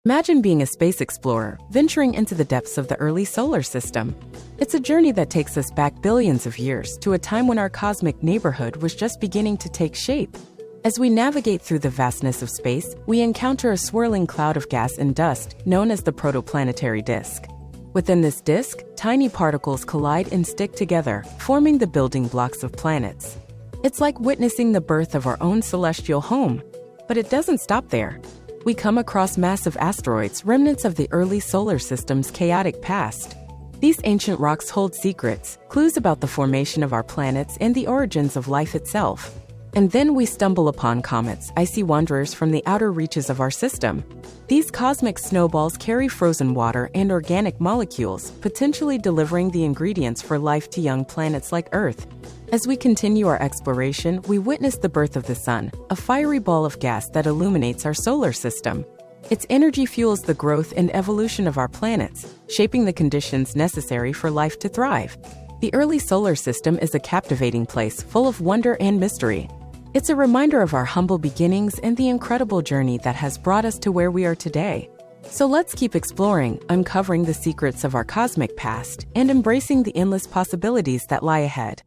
Imagine being a space explorer, venturing into the depths of the early solar system. It's a journey that takes us back billions of years to a time when our cosmic neighborhood was just beginning to take shape. As we navigate through the vastness of space, we encounter a swirling cloud of gas and dust known as the protoplanetary disk. Within this disk, tiny particles collide and stick together, forming the building blocks of planets. It's like witnessing the birth of our own celestial home. But it doesn't stop there. We come across massive asteroids, remnants of the early solar system's chaotic past. These ancient rocks hold secrets, clues about the formation of our planets and the origins of life itself. And then we stumble upon comets, icy wanderers from the outer reaches of our system. These cosmic snowballs carry frozen water and organic molecules, potentially delivering the ingredients for life to young planets like Earth. As we continue our exploration, we witness the birth of the Sun, a fiery ball of gas that illuminates our solar system. Its energy fuels the growth and evolution of our planets, shaping the conditions necessary for life to thrive. The early solar system is a captivating place full of wonder and mystery. It's a reminder of our humble beginnings and the incredible journey that has brought us to where we are today. So let's keep exploring, uncovering the secrets of our cosmic past, and embracing the endless possibilities that lie ahead.